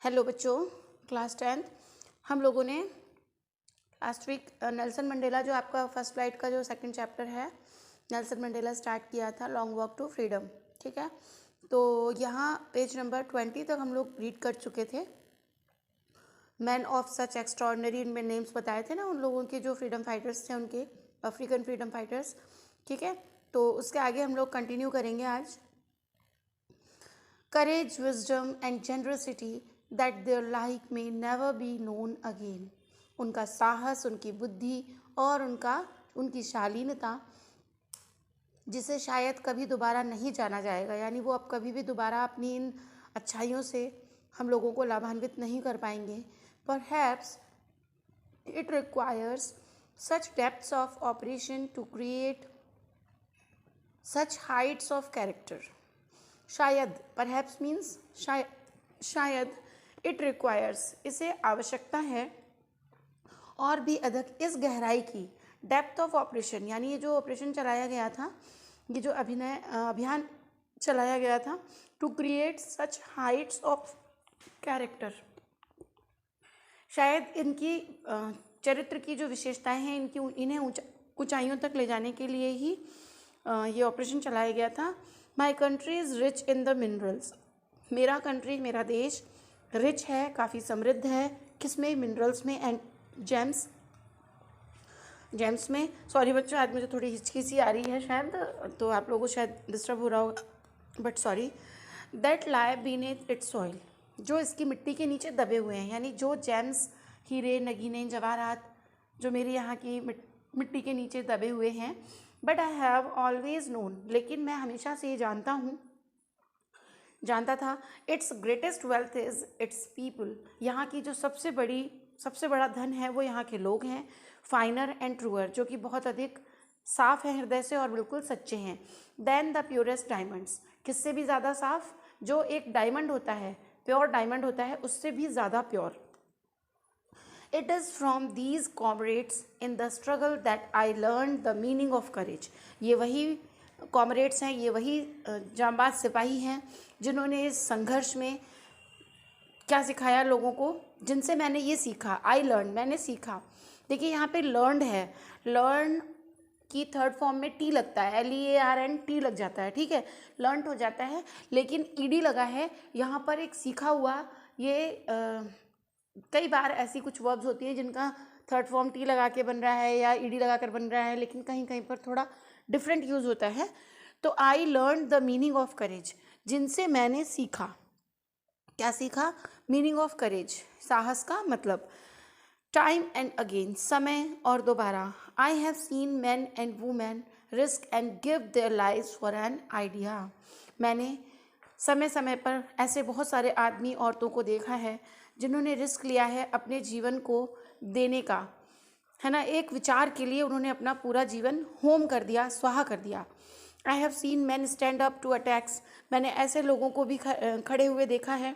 Hello बच्चों, class 10th। हम लोगों ने लास्ट वीक नेल्सन मंडेला जो आपका फर्स्ट फ्लाइट का जो सेकंड चैप्टर है नेल्सन मंडेला स्टार्ट किया था, लॉन्ग वॉक टू फ्रीडम। ठीक है, तो यहाँ पेज नंबर 20 तक हम लोग रीड कर चुके थे। मैन ऑफ सच एक्स्ट्रॉर्डनरी, इनमें नेम्स बताए थे ना उन लोगों के जो फ्रीडम फाइटर्स थे, उनके अफ्रीकन फ्रीडम फाइटर्स। ठीक है, तो उसके आगे हम लोग कंटिन्यू करेंगे आज। Courage, wisdom and generosity that their like may never be known again। उनका साहस, उनकी बुद्धि और उनकी शालीनता जिसे शायद कभी दोबारा नहीं जाना जाएगा, यानी वो अब कभी भी दोबारा अपनी इन अच्छाइयों से हम लोगों को लाभान्वित नहीं कर पाएंगे। Perhaps it requires such depths of operation to create such heights of character। शायद, परहैप्स मीन्स शायद, इट रिक्वायर्स इसे आवश्यकता है, और भी अधिक इस गहराई की, डेप्थ ऑफ ऑपरेशन यानी ये जो ऑपरेशन चलाया गया था, ये जो अभियान चलाया गया था, to create such heights of character. शायद इनकी चरित्र की जो विशेषताएं हैं, इन्हें ऊंचाइयों तक ले जाने के लिए ही ये ऑपरेशन चलाया गया था। My country is rich in the minerals. मेरा कंट्री, मेरा देश रिच है, काफ़ी समृद्ध है। किसमें? मिनरल्स में एंड जेम्स में। सॉरी बच्चों, आज मुझे थोड़ी हिचकी सी आ रही है शायद, तो आप लोगों को शायद डिस्टर्ब हो रहा होगा, but sorry. That lie beneath it's soil, जो इसकी मिट्टी के नीचे दबे हुए हैं, यानी जो जेम्स, हीरे, नगीने, जवाहरात जो मेरी यहाँ की मिट्टी के नीचे दबे हुए हैं। But I have always known, लेकिन मैं हमेशा से ये जानता था, it's greatest wealth is it's people. यहाँ की जो सबसे बड़ा धन है वो यहाँ के लोग हैं। फाइनर एंड ट्रूअर, जो कि बहुत अधिक साफ है हृदय से और बिल्कुल सच्चे हैं। देन द प्योरेस्ट डायमंड्स, किससे भी ज़्यादा साफ? जो एक डायमंड होता है, प्योर डायमंड होता है, उससे भी ज़्यादा pure. It is from these comrades in the struggle that I learned the meaning of courage। ये वही कॉमरेड्स हैं, ये वही जांबाज सिपाही हैं जिन्होंने इस संघर्ष में क्या सिखाया लोगों को, जिनसे मैंने ये सीखा। आई लर्न, मैंने सीखा। देखिए यहाँ पे लर्नड है, लर्न की थर्ड फॉर्म में टी लगता है, LEARN टी लग जाता है। ठीक है, लर्नड हो जाता है, लेकिन ईडी लगा है यहाँ पर। एक सीखा हुआ, ये कई बार ऐसी कुछ वर्ब्स होती हैं जिनका थर्ड फॉर्म टी लगा के बन रहा है या ईडी लगा कर बन रहा है, लेकिन कहीं कहीं पर थोड़ा डिफरेंट यूज़ होता है। तो I learn the meaning of courage, जिनसे मैंने सीखा। क्या सीखा? मीनिंग ऑफ करेज, साहस का मतलब। टाइम एंड अगेन, समय और दोबारा। आई have seen man and women risk and give their lives for an idea. मैंने समय समय पर ऐसे बहुत सारे आदमी, औरतों को देखा है जिन्होंने रिस्क लिया है अपने जीवन को देने का, है ना, एक विचार के लिए उन्होंने अपना पूरा जीवन होम कर दिया, स्वाहा कर दिया। I have seen man stand up to attacks, मैंने ऐसे लोगों को भी खड़े हुए देखा है,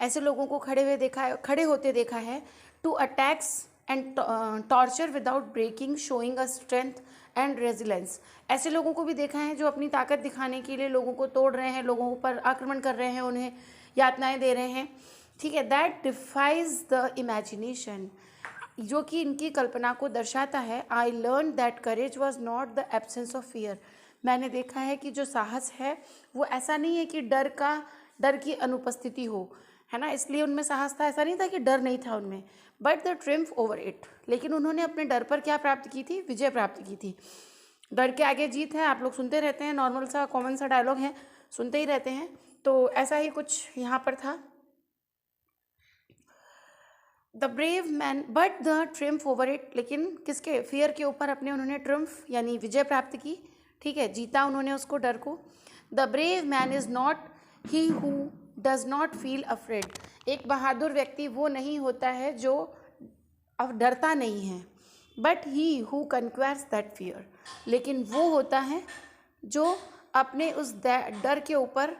ऐसे लोगों को खड़े होते देखा है। To attacks and torture without breaking, showing a strength and resilience. ऐसे लोगों को भी देखा है जो अपनी ताकत दिखाने के लिए लोगों को तोड़ रहे हैं, लोगों पर आक्रमण कर रहे हैं, उन्हें यातनाएं दे रहे हैं। ठीक है, दैट डिफाइज द इमेजिनेशन, जो कि इनकी कल्पना को दर्शाता है। I learn that courage was not the absence of fear. मैंने देखा है कि जो साहस है वो ऐसा नहीं है कि डर की अनुपस्थिति हो, है ना, इसलिए उनमें साहस था। ऐसा नहीं था कि डर नहीं था उनमें, but the triumph over it. लेकिन उन्होंने अपने डर पर क्या प्राप्त की थी? विजय प्राप्त की थी। डर के आगे जीत है, आप लोग सुनते रहते हैं, नॉर्मल सा कॉमन सा डायलॉग है, सुनते ही रहते हैं। तो ऐसा ही कुछ यहाँ पर था। The brave man but the triumph over it, लेकिन किसके? फियर के ऊपर अपने उन्होंने ट्रिम्फ यानी विजय प्राप्त की। ठीक है, जीता उन्होंने उसको, डर को। The brave man is not he who does not feel afraid. एक बहादुर व्यक्ति वो नहीं होता है जो अब डरता नहीं है, but he who conquers that fear, लेकिन वो होता है जो अपने उस डर के ऊपर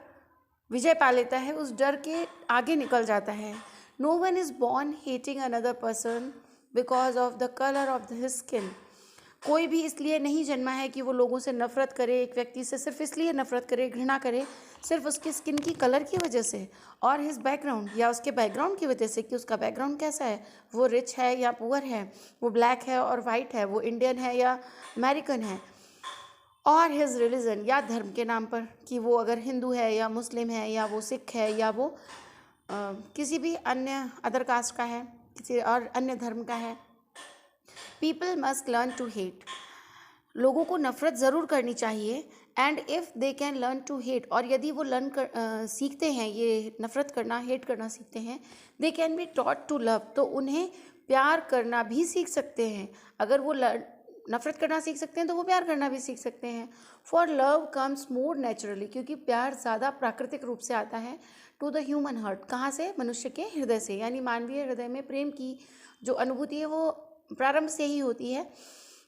विजय पा लेता है, उस डर के आगे निकल जाता है। No one is born hating another person because of the colour of his skin. कोई भी इसलिए नहीं जन्मा है कि वो लोगों से नफरत करे, एक व्यक्ति से सिर्फ इसलिए नफरत करे, घृणा करे, सिर्फ उसकी स्किन की कलर की वजह से और हिज बैकग्राउंड या उसके बैकग्राउंड की वजह से कि उसका बैकग्राउंड कैसा है, वो रिच है या पुअर है, वो ब्लैक है और वाइट है, वो इंडियन है या अमेरिकन है, और हिज रिलीजन या धर्म के नाम पर कि वो अगर हिंदू है या मुस्लिम है या वो सिख है या वो किसी भी अन्य अदर कास्ट का है, किसी और अन्य धर्म का है। People must learn to hate, लोगों को नफ़रत ज़रूर करनी चाहिए। And if they can learn to hate, और यदि वो सीखते हैं ये नफ़रत करना, हेट करना सीखते हैं, they can be taught to love, तो उन्हें प्यार करना भी सीख सकते हैं। अगर वो नफ़रत करना सीख सकते हैं तो वो प्यार करना भी सीख सकते हैं। For love comes more naturally, क्योंकि प्यार ज़्यादा प्राकृतिक रूप से आता है। टू द ह्यूमन हार्ट, कहाँ से? मनुष्य के हृदय से, यानी मानवीय हृदय में प्रेम की जो अनुभूति है वो प्रारंभ से ही होती है।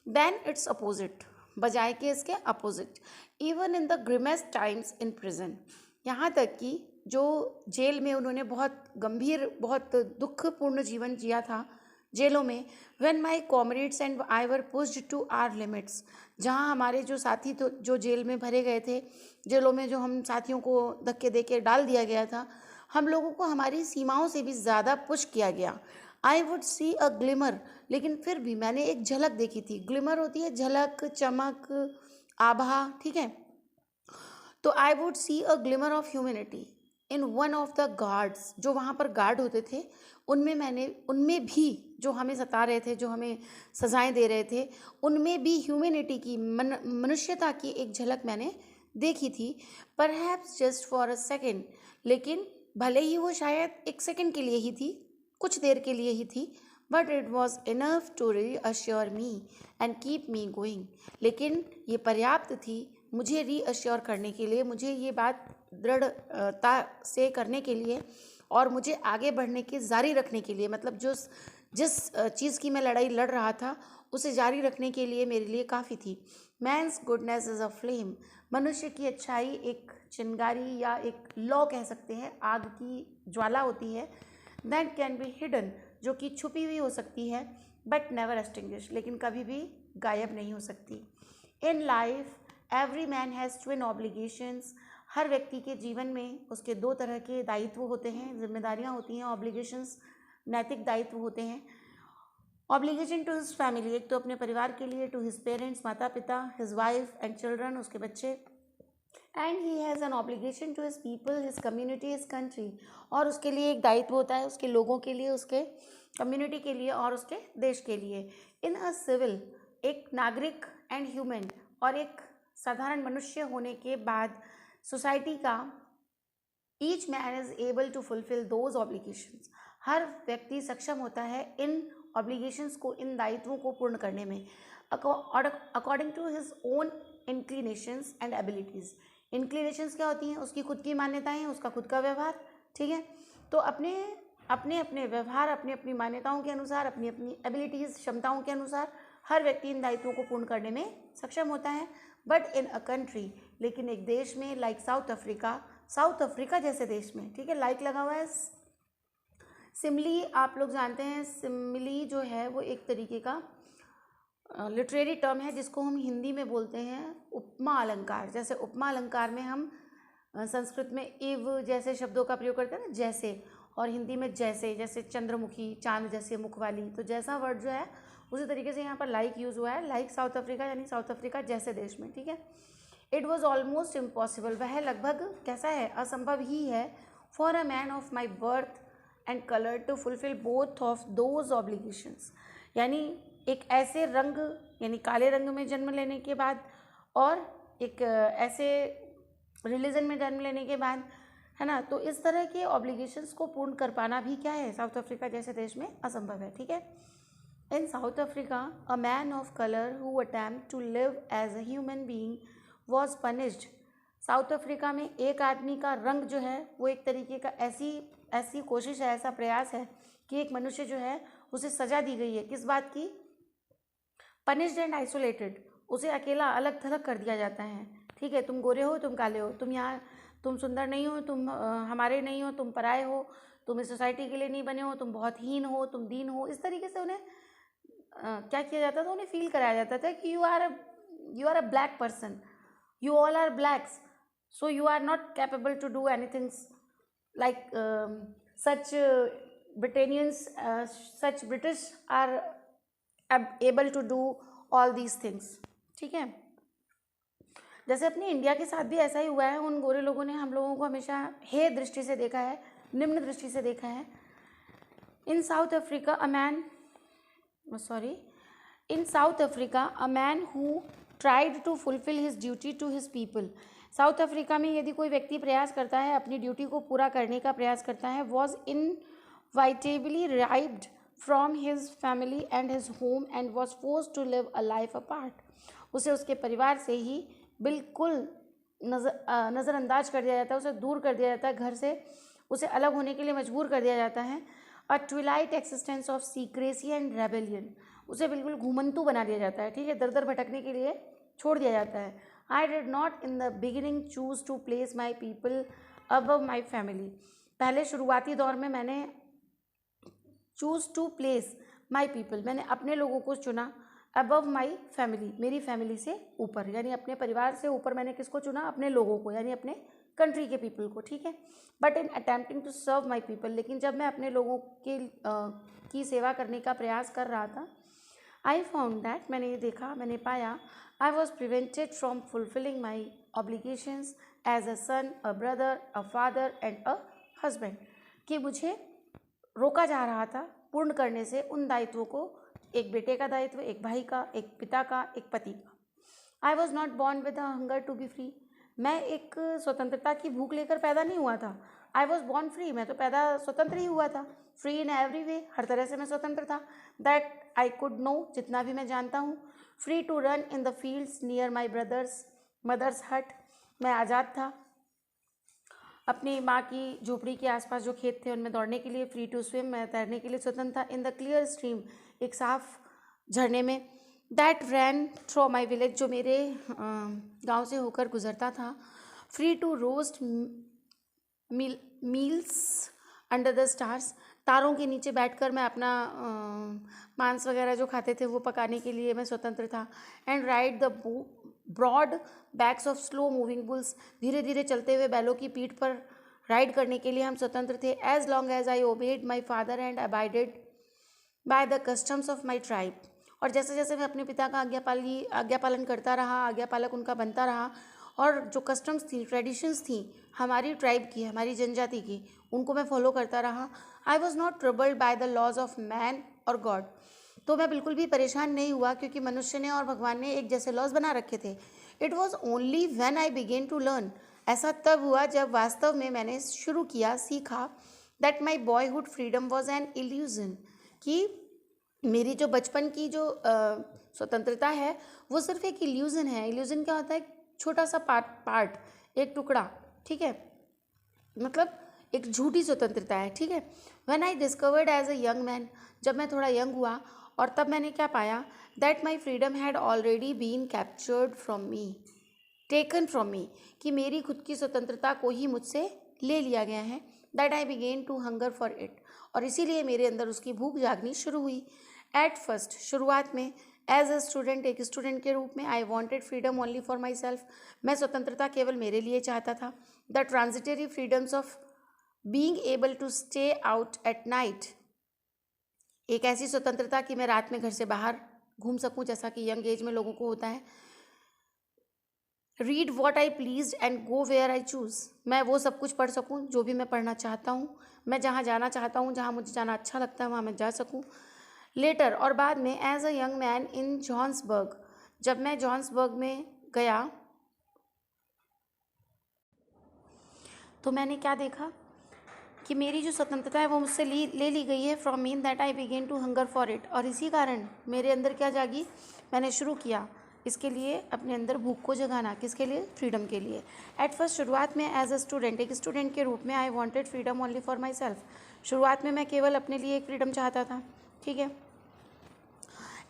देन इट्स अपोजिट, बजाय के इसके opposite. Even in the grimmest times in prison, यहाँ तक कि जो जेल में उन्होंने बहुत गंभीर, बहुत दुखपूर्ण जीवन जिया था जेलों में। When my comrades and I were pushed to our limits, जहाँ हमारे जो साथी तो जो जेल में भरे गए थे, जेलों में जो हम साथियों को धक्के दे के डाल दिया गया था, हम लोगों को हमारी सीमाओं से भी ज़्यादा पुश किया गया। I would see a glimmer, लेकिन फिर भी मैंने एक झलक देखी थी। ग्लिमर होती है झलक, चमक, आभा, ठीक है। तो I would see a glimmer of humanity in one of the guards, जो वहाँ पर गार्ड होते थे उनमें भी, जो हमें सता रहे थे, जो हमें सजाएं दे रहे थे, उनमें भी ह्यूमैनिटी की, मनुष्यता की एक झलक मैंने देखी थी। Perhaps just for a second, लेकिन भले ही वो शायद एक सेकेंड के लिए ही थी, कुछ देर के लिए ही थी, but it was enough to reassure me and keep me going, लेकिन ये पर्याप्त थी मुझे रीअश्योर करने के लिए, मुझे ये बात दृढ़ता से करने के लिए और मुझे आगे बढ़ने के जारी रखने के लिए, मतलब जिस चीज़ की मैं लड़ाई लड़ रहा था उसे जारी रखने के लिए मेरे लिए काफ़ी थी। Man's goodness is a flame, मनुष्य की अच्छाई एक चिंगारी या एक लौ कह सकते हैं, आग की ज्वाला होती है। दैट कैन बी हिडन, जो कि छुपी हुई हो सकती है, बट नेवर एक्सटिंग्विश, लेकिन कभी भी गायब नहीं हो सकती। In life every man has twin obligations, हर व्यक्ति के जीवन में उसके दो तरह के दायित्व होते हैं, जिम्मेदारियां होती हैं। ऑब्लिगेशंस नैतिक दायित्व होते हैं। ऑब्लिगेशन टू हिज फैमिली, एक तो अपने परिवार के लिए, टू हिज पेरेंट्स, माता पिता, हिज वाइफ एंड चिल्ड्रन, उसके बच्चे, and he has an obligation to his people, his community, his country, और उसके लिए एक दायित्व होता है उसके लोगों के लिए, उसके कम्युनिटी के लिए और उसके देश के लिए। इन अ सिविल, एक नागरिक एंड ह्यूमन, और एक साधारण मनुष्य होने के बाद सोसाइटी का, each man is able to fulfil those obligations, हर व्यक्ति सक्षम होता है इन ऑब्लिगेशंस को, इन दायित्वों को पूर्ण करने में, according to his own inclinations and abilities. Inclinations क्या होती हैं? उसकी खुद की मान्यताएं, उसका खुद का व्यवहार, ठीक है। तो अपने अपने अपने व्यवहार, अपनी अपनी मान्यताओं के अनुसार, अपनी अपनी एबिलिटीज़, क्षमताओं के अनुसार हर व्यक्ति इन दायित्वों को पूर्ण करने में सक्षम होता है। बट इन अ कंट्री, लेकिन एक देश में, like south Africa, south Africa जैसे देश में, ठीक है, लाइक लगा हुआ है। सिमली, आप लोग जानते हैं, सिमली जो है वो एक तरीके का लिटरेरी टर्म है जिसको हम हिंदी में बोलते हैं उपमा अलंकार। जैसे उपमा अलंकार में हम संस्कृत में इव जैसे शब्दों का प्रयोग करते हैं ना, जैसे, और हिंदी में जैसे, जैसे चंद्रमुखी, चांद जैसे मुख वाली, तो जैसा वर्ड जो है उसी तरीके से यहाँ पर लाइक यूज़ हुआ है। लाइक साउथ अफ्रीका, यानी साउथ अफ्रीका जैसे देश में, ठीक है। इट वॉज ऑलमोस्ट इम्पॉसिबल, वह लगभग कैसा है? असंभव ही है। For a man of my birth and colour to fulfil both of those obligations, यानी एक ऐसे रंग, यानी काले रंग में जन्म लेने के बाद और एक ऐसे रिलीजन में जन्म लेने के बाद, है ना, तो इस तरह के ऑब्लिगेशंस को पूर्ण कर पाना भी क्या है? साउथ अफ्रीका जैसे देश में असंभव है, ठीक है। In South Africa a man of colour who attempt to live as a human being was punished. South Africa में एक आदमी का रंग जो है वो एक तरीके का ऐसी कोशिश है, ऐसा प्रयास है कि एक मनुष्य जो है उसे सजा दी गई है। किस बात की? पनिश्ड एंड आइसोलेटेड, उसे अकेला अलग थलग कर दिया जाता है, ठीक है। तुम गोरे हो, तुम काले हो, तुम यहाँ, तुम सुंदर नहीं हो, तुम हमारे नहीं हो, तुम पराए हो, तुम इस सोसाइटी के लिए नहीं बने हो, तुम बहुत हीन हो, तुम दीन हो। इस तरीके से उन्हें क्या किया जाता था? उन्हें फील कराया जाता था कि you are a black person, you all are blacks, So you are not capable to do anything like such Britannians, such British are able to do all these things. ठीक है, जैसे अपनी इंडिया के साथ भी ऐसा ही हुआ है. उन गोरे लोगों ने हम लोगों को हमेशा हे दृष्टि से देखा है, निम्न दृष्टि से देखा है. In South Africa a man who tried to fulfil his duty to his people. South Africa में यदि कोई व्यक्ति प्रयास करता है, अपनी ड्यूटी को पूरा करने का प्रयास करता है, was inevitably rived from his family and his home and was forced to live a life apart. उसे उसके परिवार से ही बिल्कुल नज़रअंदाज कर दिया जाता है, उसे दूर कर दिया जाता है, घर से उसे अलग होने के लिए मजबूर कर दिया जाता है. A twilight existence of secrecy and rebellion. उसे बिल्कुल घुमंतू बना दिया जाता है. ठीक है, दर दर भटकने के लिए छोड़ दिया जाता है. I did not in the beginning choose to place my people above my family. पहले शुरुआती दौर में मैंने choose to place my people, मैंने अपने लोगों को चुना. अबव माई फैमिली, मेरी फैमिली से ऊपर, यानी अपने परिवार से ऊपर मैंने किसको चुना? अपने लोगों को, यानी अपने कंट्री के पीपल को. ठीक है, but in attempting to serve my people, लेकिन जब मैं अपने लोगों की सेवा करने का प्रयास कर रहा था, आई फाउंड दैट, मैंने ये देखा, मैंने पाया, I was prevented from fulfilling my obligations as a son, a brother, a father and a husband. कि मुझे रोका जा रहा था पूर्ण करने से उन दायित्वों को, एक बेटे का दायित्व, एक भाई का, एक पिता का, एक पति का. I was not born with a hunger to be free. मैं एक स्वतंत्रता की भूख लेकर पैदा नहीं हुआ था. आई वॉज बॉर्न फ्री, मैं तो पैदा स्वतंत्र ही हुआ था. फ्री इन एवरी वे, हर तरह से मैं स्वतंत्र था. दैट आई कुड नो, जितना भी मैं जानता हूँ. Free to run in the fields near my mother's hut. मैं आज़ाद था अपनी माँ की झोपड़ी के आसपास जो खेत थे उनमें दौड़ने के लिए. फ्री टू स्विम, मैं तैरने के लिए स्वतंत्र था. इन द क्लियर स्ट्रीम, एक साफ झरने में. That ran through my village, जो मेरे गांव से होकर गुजरता था. Free to roast meals under the stars, तारों के नीचे बैठकर मैं अपना मांस वगैरह जो खाते थे वो पकाने के लिए मैं स्वतंत्र था. And ride the broad backs of slow moving bulls, धीरे धीरे चलते हुए बैलों की पीठ पर राइड करने के लिए हम स्वतंत्र थे. As long as I obeyed my father and abided by the customs of my tribe. और जैसे जैसे मैं अपने पिता का आज्ञा पालन करता रहा, आज्ञा पालक उनका बनता रहा, और जो कस्टम्स थी, ट्रेडिशंस थी हमारी ट्राइब की, हमारी जनजाति की, उनको मैं फॉलो करता रहा. I was not troubled by the laws of man और गॉड. तो मैं बिल्कुल भी परेशान नहीं हुआ क्योंकि मनुष्य ने और भगवान ने एक जैसे लॉज बना रखे थे. It was only when I began to learn, ऐसा तब हुआ जब वास्तव में मैंने शुरू किया, सीखा, that my boyhood freedom was an illusion, कि मेरी जो बचपन की जो स्वतंत्रता है वो सिर्फ एक इल्यूजन है. इल्यूजन क्या होता है? छोटा सा पार्ट, एक टुकड़ा. ठीक है, मतलब एक झूठी स्वतंत्रता है. ठीक है. When I discovered as a young man, जब मैं थोड़ा यंग हुआ, और तब मैंने क्या पाया? That my freedom had already been captured from me, taken from me, कि मेरी खुद की स्वतंत्रता को ही मुझसे ले लिया गया है. That I began to hunger for it, और इसीलिए मेरे अंदर उसकी भूख जागनी शुरू हुई. एट फर्स्ट, शुरुआत में, एज अ स्टूडेंट, एक स्टूडेंट के रूप में, I wanted freedom only for myself, मैं स्वतंत्रता केवल मेरे लिए चाहता था. The transitory freedoms of being able to stay out at night, एक ऐसी स्वतंत्रता कि मैं रात में घर से बाहर घूम सकूं, जैसा कि यंग एज में लोगों को होता है. Read what I please and go where I choose, मैं वो सब कुछ पढ़ सकूं जो भी मैं पढ़ना चाहता हूं, मैं जहां जाना चाहता हूं, जहां मुझे जाना अच्छा लगता है वहां मैं जा सकूं. लेटर, और बाद में, as a young man in Johannesburg, जब मैं जॉन्सबर्ग में गया तो मैंने क्या देखा कि मेरी जो स्वतंत्रता है वो मुझसे ले ली गई है. From mean that I began to hunger for it, और इसी कारण मेरे अंदर क्या जागी? मैंने शुरू किया इसके लिए अपने अंदर भूख को जगाना. किसके लिए? फ्रीडम के लिए. एट फर्स्ट, शुरुआत में, एज अ स्टूडेंट, एक स्टूडेंट के रूप में, I wanted freedom only for my self, शुरुआत में मैं केवल अपने लिए एक फ्रीडम चाहता था. ठीक है.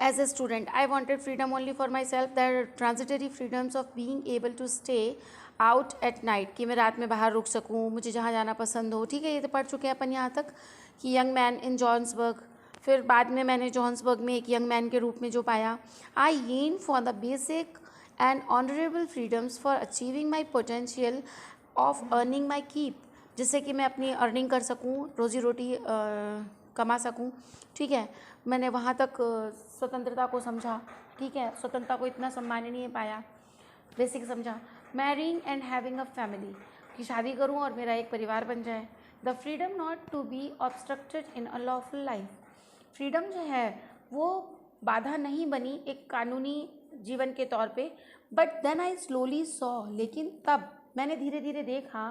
As a student I wanted freedom only for myself, that transitory freedoms of being able to stay out at night, कि मैं रात में बाहर रुक सकूँ, मुझे जहाँ जाना पसंद हो. ठीक है, ये तो पढ़ चुके हैं अपन यहाँ तक कि यंग मैन इन जॉन्सबर्ग. फिर बाद में मैंने जॉन्सबर्ग में एक यंग मैन के रूप में जो पाया, आई येन for the basic and honourable freedoms for achieving my potential of earning my keep, जिससे कि मैं अपनी अर्निंग कर सकूँ, रोजी रोटी कमा सकूँ। ठीक है, मैंने वहाँ तक स्वतंत्रता को समझा। ठीक है, स्वतंत्रता को इतना सम्माननीय पाया, बेसिक समझा। Marrying and having a family, कि शादी करूं और मेरा एक परिवार बन जाए। The freedom not to be obstructed in a lawful life, freedom जो है वो बाधा नहीं बनी एक कानूनी जीवन के तौर पे। But then I slowly saw, लेकिन तब मैंने धीरे धीरे देखा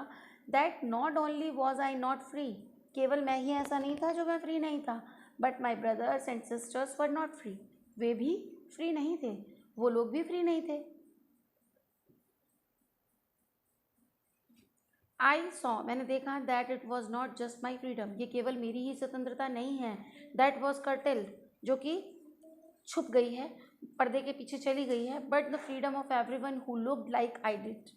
that not only was I not free, केवल मैं ही ऐसा नहीं था जो मैं फ्री नहीं था, but my brothers and sisters were not free, वे भी फ्री नहीं थे, वो लोग भी फ्री नहीं थे। आई सॉ, मैंने देखा that it was not just my freedom, ये केवल मेरी ही स्वतंत्रता नहीं है। दैट वॉज कर्टेल्ड, जो कि छुप गई है, पर्दे के पीछे चली गई है। But the freedom of every one who looked like I did,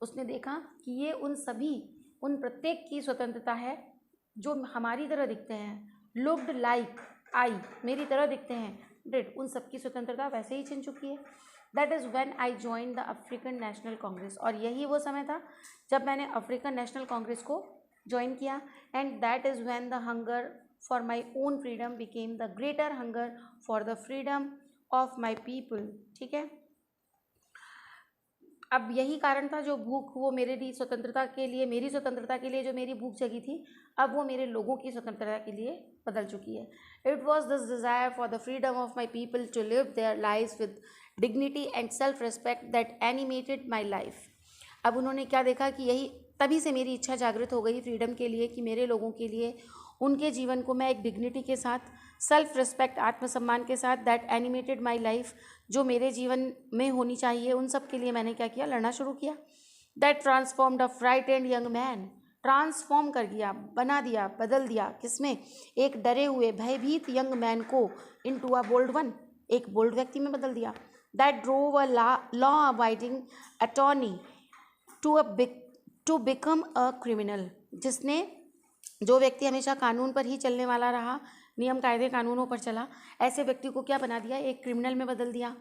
उसने देखा कि ये उन सभी, उन प्रत्येक की स्वतंत्रता है जो हमारी तरह दिखते हैं। लुक्ड लाइक आई, मेरी तरह दिखते हैं, डिड, उन सबकी स्वतंत्रता वैसे ही छिन चुकी है। That is when I join the African national Congress, और यही वो समय था जब मैंने अफ्रीकन नेशनल कांग्रेस को ज्वाइन किया। And that is when the hunger for my own freedom became the greater hunger for the freedom of my people. ठीक है, अब यही कारण था, जो भूख वो मेरे लिए स्वतंत्रता के लिए, मेरी स्वतंत्रता के लिए जो मेरी भूख जगी थी, अब वो मेरे लोगों की स्वतंत्रता के लिए बदल चुकी है। It was this desire for the freedom of my people to live their lives with dignity and self respect that animated my life. अब उन्होंने क्या देखा कि यही, तभी से मेरी इच्छा जागृत हो गई फ्रीडम के लिए, कि मेरे लोगों के लिए, उनके जीवन को मैं एक डिग्निटी के साथ, सेल्फ रिस्पेक्ट, आत्मसम्मान के साथ, दैट एनिमेटेड माई लाइफ, जो मेरे जीवन में होनी चाहिए, उन सब के लिए मैंने क्या किया, लड़ना शुरू किया। That transformed a frightened young man, transform कर दिया, बना दिया, बदल दिया, किसमें, एक डरे हुए भयभीत यंग मैन को इनटू अ बोल्ड वन, एक बोल्ड व्यक्ति में बदल दिया। That drove a law abiding attorney to become a criminal, जिसने, जो व्यक्ति हमेशा कानून पर ही चलने वाला रहा, नियम कायदे कानूनों पर चला, ऐसे व्यक्ति को क्या बना दिया, एक क्रिमिनल में बदल दिया।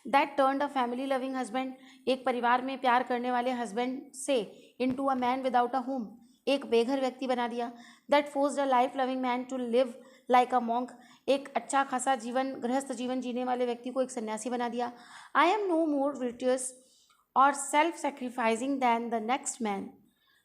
That turned a family loving husband, एक परिवार में प्यार करने वाले हस्बैंड से into a man without a home, एक बेघर व्यक्ति बना दिया। That forced a life loving man to live like a monk, एक अच्छा खासा जीवन, गृहस्थ जीवन जीने वाले व्यक्ति को एक सन्यासी बना दिया। I am no more virtuous और self sacrificing than the next man,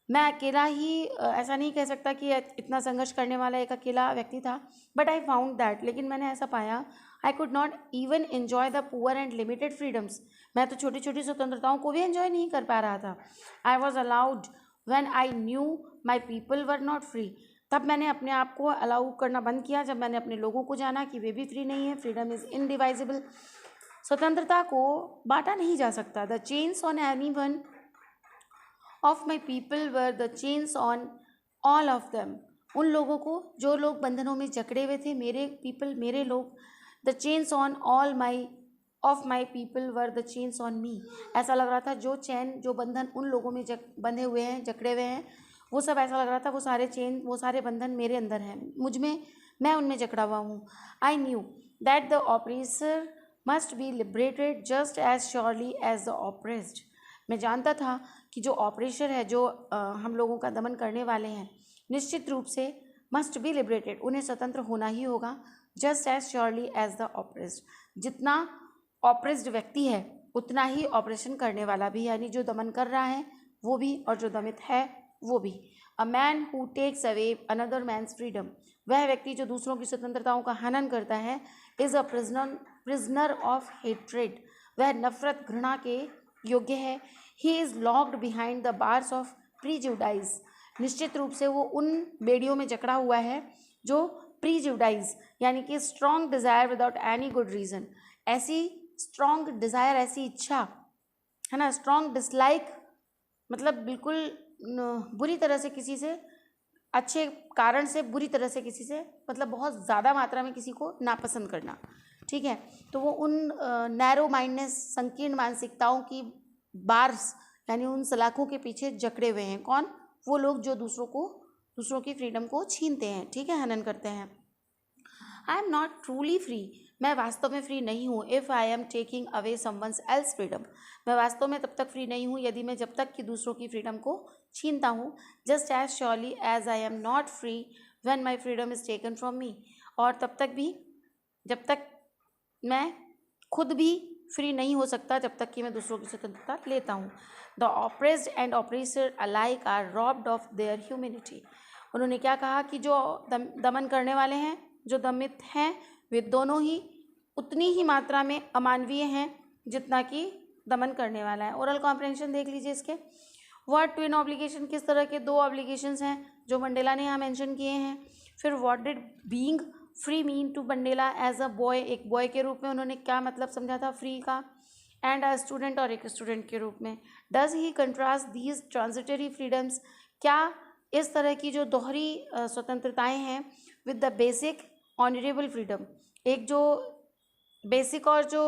मैं अकेला ही ऐसा नहीं कह सकता कि इतना संघर्ष करने वाला एक अकेला व्यक्ति था। बट आई फाउंड दैट, लेकिन मैंने ऐसा पाया, I could not even enjoy the poor and limited freedoms, मैं तो छोटी छोटी स्वतंत्रताओं को भी एंजॉय नहीं कर पा रहा था। I was allowed when I knew my people were not free, तब मैंने अपने आप को अलाउ करना बंद किया जब मैंने अपने लोगों को जाना कि वे भी फ्री नहीं है। फ्रीडम इज़ इनडिवाइजिबल, स्वतंत्रता को बांटा नहीं जा सकता। The chains on any one of my people were the chains on all of them, उन लोगों को, जो लोग बंधनों में जकड़े हुए थे, मेरे पीपल, मेरे लोग। The chains on all my of my people were the chains on me, ऐसा लग रहा था जो चैन, जो बंधन उन लोगों में बंधे हुए हैं, जकड़े हुए हैं, वो सब ऐसा लग रहा था वो सारे चेन, वो सारे बंधन मेरे अंदर हैं, मुझ में, मैं उनमें जकड़ा हुआ हूँ। I knew that the oppressor must be liberated just as surely as the oppressed, मैं जानता था कि जो ऑपरेशर है, जो हम लोगों का दमन करने वाले हैं, निश्चित रूप से मस्ट बी लिबरेटेड, उन्हें स्वतंत्र होना ही होगा। Just as surely as the oppressed, जितना ऑपरेस्ड व्यक्ति है उतना ही ऑपरेशन करने वाला भी, यानी जो दमन कर रहा है वो भी और जो दमित है वो भी। A man who takes away another man's freedom, वह व्यक्ति जो दूसरों की स्वतंत्रताओं का हनन करता है, is a prisoner of hatred, वह नफरत, घृणा के योग्य है। He is locked behind the bars of prejudice, निश्चित रूप से वो उन बेड़ियों में जकड़ा हुआ है जो प्रीजुडाइज, यानी कि strong desire without any good reason, ऐसी स्ट्रॉन्ग डिज़ायर, ऐसी इच्छा है ना, स्ट्रॉन्ग डिसलाइक, मतलब बिल्कुल बुरी तरह से किसी से, अच्छे कारण से बुरी तरह से किसी से, मतलब बहुत ज़्यादा मात्रा में किसी को नापसंद करना। ठीक है, तो वो उन नैरो माइंडनेस, संकीर्ण मानसिकताओं की बार्स, यानी उन सलाखों के पीछे जकड़े हुए हैं। कौन? वो लोग जो दूसरों की फ्रीडम को छीनते हैं, ठीक है, हनन करते हैं। आई एम नॉट ट्रूली फ्री, मैं वास्तव में फ्री नहीं हूँ। If I am taking away someone's else freedom, मैं वास्तव में तब तक फ्री नहीं हूँ यदि मैं जब तक कि दूसरों की फ्रीडम को छीनता हूँ। Just as surely as I am not free when my freedom is taken from me, और तब तक भी जब तक मैं खुद भी फ्री नहीं हो सकता जब तक कि मैं दूसरों की स्वतंत्रता लेता हूँ। The oppressed and oppressor alike are robbed of their humanity. उन्होंने क्या कहा कि जो दमन करने वाले हैं, जो दमित हैं, वे दोनों ही उतनी ही मात्रा में अमानवीय हैं जितना कि दमन करने वाला है। ओरल कॉम्प्रहेंशन देख लीजिए इसके। व्हाट ट्विन ऑब्लिगेशन, किस तरह के दो ऑब्लिगेशंस हैं जो मंडेला ने यहाँ मेंशन किए हैं। फिर what did being free mean to Mandela as a boy, एक बॉय के रूप में उन्होंने क्या मतलब समझा था फ्री का, एंड अ स्टूडेंट, और एक स्टूडेंट के रूप में। Does he contrast these transitory freedoms, क्या इस तरह की जो दोहरी स्वतंत्रताएं हैं with the basic honourable freedom, एक जो बेसिक और जो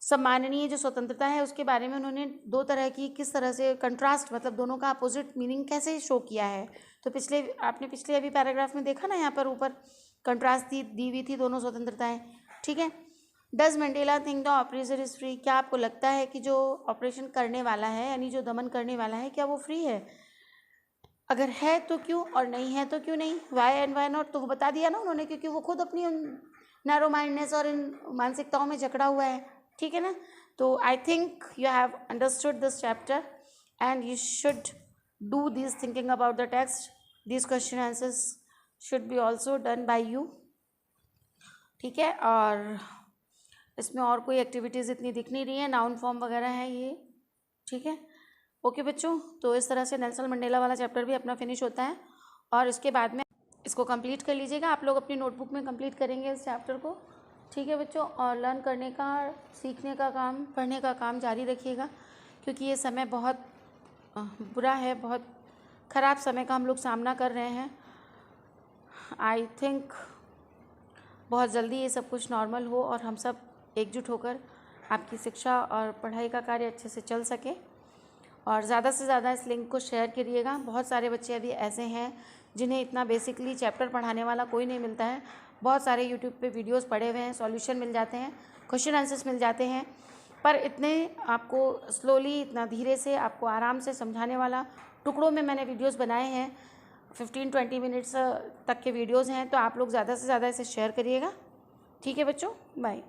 सम्माननीय जो स्वतंत्रता है उसके बारे में उन्होंने दो तरह की किस तरह से कंट्रास्ट, मतलब दोनों का अपोजिट मीनिंग कैसे शो किया है। तो आपने पिछले अभी पैराग्राफ में देखा ना, यहाँ पर ऊपर कंट्रास्ट दी हुई थी दोनों स्वतंत्रताएं, ठीक है। Does Mandela think the oppressor is free, क्या आपको लगता है कि जो ऑपरेशन करने वाला है यानी जो दमन करने वाला है क्या वो फ्री है? अगर है तो क्यों, और नहीं है तो क्यों नहीं, वाई एंड वाई नॉट, तो वो बता दिया ना उन्होंने, क्योंकि वो खुद अपनी नैरो माइंडनेस और इन मानसिकताओं में जकड़ा हुआ है, ठीक है ना। तो I think you have understood this chapter and you should do this thinking about the text. This question answers should be also done by you, ठीक है। और इसमें और कोई एक्टिविटीज़ इतनी दिख नहीं रही है, नाउन फॉर्म वगैरह है ये, ठीक है। ओके बच्चों, तो इस तरह से नेल्सन मंडेला वाला चैप्टर भी अपना फिनिश होता है और इसके बाद में इसको कंप्लीट कर लीजिएगा। आप लोग अपनी नोटबुक में कंप्लीट करेंगे इस चैप्टर को, ठीक है बच्चों। और लर्न करने का, सीखने का काम, पढ़ने का काम जारी रखिएगा, क्योंकि ये समय बहुत बुरा है, बहुत ख़राब समय का हम लोग सामना कर रहे हैं। आई थिंक बहुत जल्दी ये सब कुछ नॉर्मल हो और हम सब एकजुट होकर आपकी शिक्षा और पढ़ाई का कार्य अच्छे से चल सके। और ज़्यादा से ज़्यादा इस लिंक को शेयर करिएगा। बहुत सारे बच्चे अभी ऐसे हैं जिन्हें इतना बेसिकली चैप्टर पढ़ाने वाला कोई नहीं मिलता है। बहुत सारे यूट्यूब पे वीडियोस पड़े हुए हैं, सॉल्यूशन मिल जाते हैं, क्वेश्चन आंसर्स मिल जाते हैं, पर इतने आपको स्लोली, इतना धीरे से, आपको आराम से समझाने वाला टुकड़ों में मैंने वीडियोस बनाए हैं। 15-20 मिनट्स तक के वीडियोस हैं, तो आप लोग ज़्यादा से ज़्यादा इसे शेयर करिएगा, ठीक है बच्चों। बाय।